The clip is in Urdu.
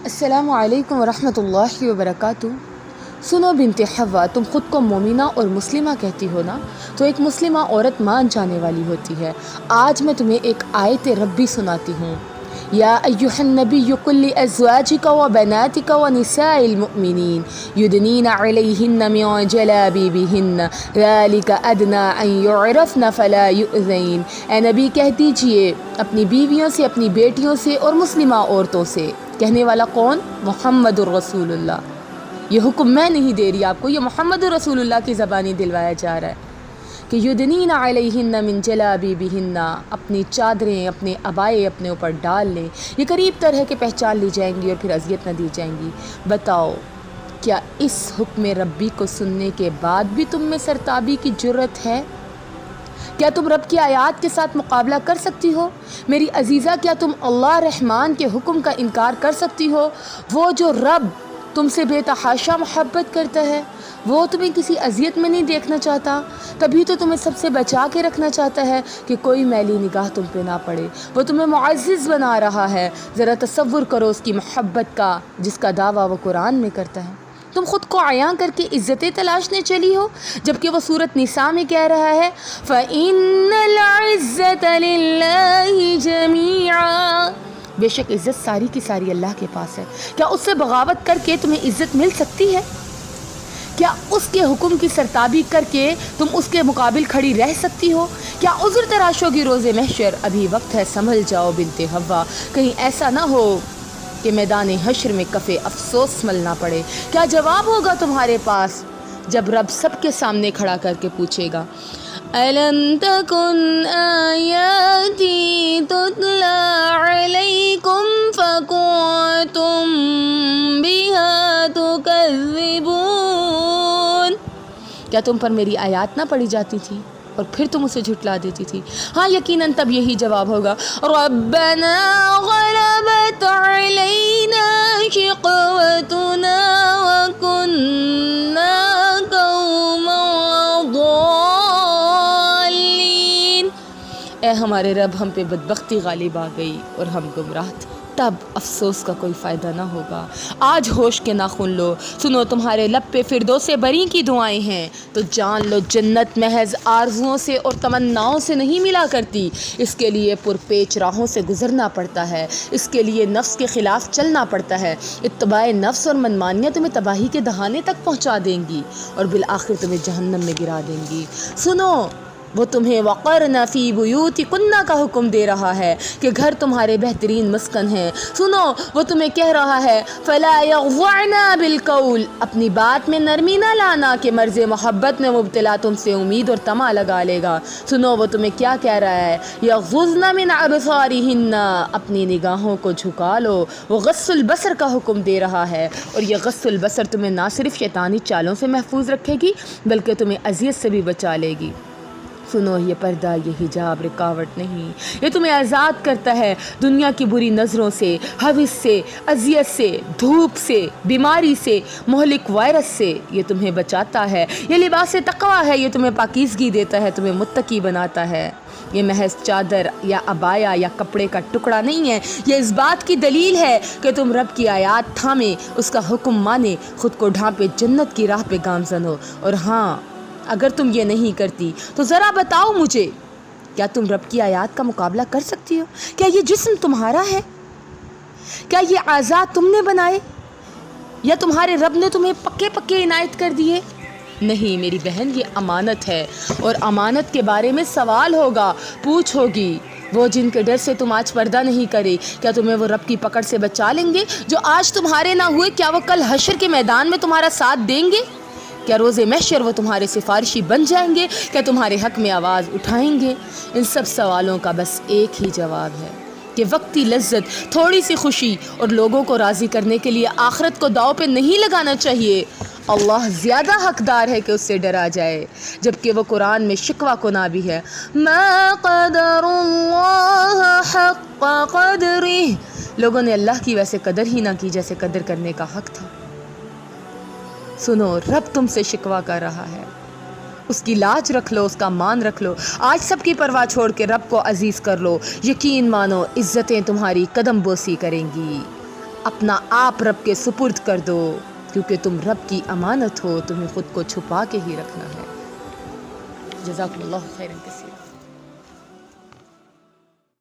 السلام علیکم ورحمۃ اللہ وبرکاتہ۔ سنو بنت حوا، تم خود کو مومنہ اور مسلمہ کہتی ہو نا، تو ایک مسلمہ عورت مان جانے والی ہوتی ہے۔ آج میں تمہیں ایک آیت ربی سناتی ہوں۔ یا ایھا النبی قل لازواجک وبناتک ونساء المؤمنین یدنین علیہن من جلابیبہن ذلک ادنی ان یعرفن فلا یؤذین۔ اے نبی کہہ دیجئے اپنی بیویوں سے، اپنی بیٹیوں سے اور مسلمہ عورتوں سے۔ کہنے والا کون؟ محمد الرسول اللہ۔ یہ حکم میں نہیں دے رہی آپ کو، یہ محمد الرسول اللہ کی زبانی دلوایا جا رہا ہے کہ یدنین علیہن من جلابیبہن، اپنی چادریں، اپنے عبائے اپنے اوپر ڈال لیں۔ یہ قریب تر ہے کہ پہچان لی جائیں گی اور پھر اذیت نہ دی جائیں گی۔ بتاؤ، کیا اس حکم ربی کو سننے کے بعد بھی تم میں سرتابی کی جرت ہے؟ کیا تم رب کی آیات کے ساتھ مقابلہ کر سکتی ہو؟ میری عزیزہ، کیا تم اللہ رحمان کے حکم کا انکار کر سکتی ہو؟ وہ جو رب تم سے بے تحاشا محبت کرتا ہے، وہ تمہیں کسی اذیت میں نہیں دیکھنا چاہتا، تبھی تو تمہیں سب سے بچا کے رکھنا چاہتا ہے کہ کوئی میلی نگاہ تم پہ نہ پڑے۔ وہ تمہیں معزز بنا رہا ہے۔ ذرا تصور کرو اس کی محبت کا جس کا دعویٰ وہ قرآن میں کرتا ہے۔ تم خود کو عیاں کر کے عزتیں تلاشنے چلی ہو، جبکہ وہ سورۃ نساء میں کہہ رہا ہے فَإِنَّ الْعِزَّةَ لِلَّهِ جَمِيعًا، بے شک عزت ساری کی ساری اللہ کے پاس ہے۔ کیا اس سے بغاوت کر کے تمہیں عزت مل سکتی ہے؟ کیا اس کے حکم کی سرتابی کر کے تم اس کے مقابل کھڑی رہ سکتی ہو؟ کیا عذر تراشو گی روز محشر؟ ابھی وقت ہے، سنبھل جاؤ بنت حوا، کہیں ایسا نہ ہو کہ میدان حشر میں کف افسوس ملنا پڑے۔ کیا جواب ہوگا تمہارے پاس جب رب سب کے سامنے کھڑا کر کے پوچھے گا أَلَمْ تَكُنْ آيَاتِي تُتْلَى عَلَيْكُمْ فَكُنْتُمْ بِهَا تُكَذِّبُونَ؟ کیا تم پر میری آیات نہ پڑھی جاتی تھی اور پھر تم اسے جھٹلا دیتی تھی؟ ہاں، یقیناً تب یہی جواب ہوگا رَبَّنَا غَلَبَتْ عَلَيْنَا شِقْوَتُنَا وَكُنَّا قَوْمًا ضَالِّينَ۔ اے ہمارے رب، ہم پہ بدبختی غالب آ گئی اور ہم گمراہ تھے۔ تب افسوس کا کوئی فائدہ نہ ہوگا۔ آج ہوش کے ناخن لو، سنو تمہارے لب پہ فردوس بری کی دعائیں ہیں، تو جان لو جنت محض آرزوؤں سے اور تمناؤں سے نہیں ملا کرتی۔ اس کے لیے پرپیچ راہوں سے گزرنا پڑتا ہے، اس کے لیے نفس کے خلاف چلنا پڑتا ہے۔ اتباع نفس اور منمانیاں تمہیں تباہی کے دہانے تک پہنچا دیں گی اور بالآخر تمہیں جہنم میں گرا دیں گی۔ سنو، وہ تمہیں وقرن فی بیوتکن کا حکم دے رہا ہے کہ گھر تمہارے بہترین مسکن ہیں۔ سنو، وہ تمہیں کہہ رہا ہے فلا یغضعن بالقول، اپنی بات میں نرمی نہ لانا کہ مرض محبت میں مبتلا تم سے امید اور طمع لگا لے گا۔ سنو، وہ تمہیں کیا کہہ رہا ہے یغضضن من ابصارہن، اپنی نگاہوں کو جھکا لو۔ وہ غض البصر کا حکم دے رہا ہے، اور یہ غض البصر تمہیں نہ صرف شیطانی چالوں سے محفوظ رکھے گی بلکہ تمہیں اذیت سے بھی بچا لے گی۔ سنو، یہ پردہ، یہ حجاب رکاوٹ نہیں، یہ تمہیں آزاد کرتا ہے دنیا کی بری نظروں سے، ہوس سے، اذیت سے، دھوپ سے، بیماری سے، مہلک وائرس سے۔ یہ تمہیں بچاتا ہے۔ یہ لباس تقویٰ ہے، یہ تمہیں پاکیزگی دیتا ہے، تمہیں متقی بناتا ہے۔ یہ محض چادر یا عبایا یا کپڑے کا ٹکڑا نہیں ہے، یہ اس بات کی دلیل ہے کہ تم رب کی آیات تھامے، اس کا حکم مانے، خود کو ڈھانپے، جنت کی راہ پہ گامزن ہو۔ اور ہاں، اگر تم یہ نہیں کرتی تو ذرا بتاؤ مجھے، کیا تم رب کی آیات کا مقابلہ کر سکتی ہو؟ کیا یہ جسم تمہارا ہے؟ کیا یہ اعضاء تم نے بنائے یا تمہارے رب نے تمہیں پکے پکے عنایت کر دیے؟ نہیں میری بہن، یہ امانت ہے اور امانت کے بارے میں سوال ہوگا، پوچھ ہوگی۔ وہ جن کے ڈر سے تم آج پردہ نہیں کرے، کیا تمہیں وہ رب کی پکڑ سے بچا لیں گے؟ جو آج تمہارے نہ ہوئے، کیا وہ کل حشر کے میدان میں تمہارا ساتھ دیں گے؟ کیا روز محشر وہ تمہارے سفارشی بن جائیں گے؟ کیا تمہارے حق میں آواز اٹھائیں گے؟ ان سب سوالوں کا بس ایک ہی جواب ہے کہ وقتی لذت، تھوڑی سی خوشی اور لوگوں کو راضی کرنے کے لیے آخرت کو داؤ پہ نہیں لگانا چاہیے۔ اللہ زیادہ حقدار ہے کہ اس سے ڈرا جائے، جبکہ وہ قرآن میں شکوہ کنا بھی ہے ما قدر اللہ حق قدرہ، لوگوں نے اللہ کی ویسے قدر ہی نہ کی جیسے قدر کرنے کا حق تھا۔ سنو، رب تم سے شکوہ کر رہا ہے، اس کی لاج رکھ لو، اس کا مان رکھ لو۔ آج سب کی پرواہ چھوڑ کے رب کو عزیز کر لو، یقین مانو عزتیں تمہاری قدم بوسی کریں گی۔ اپنا آپ رب کے سپرد کر دو، کیونکہ تم رب کی امانت ہو، تمہیں خود کو چھپا کے ہی رکھنا ہے۔ جزاکم اللہ خیرا کثیرا۔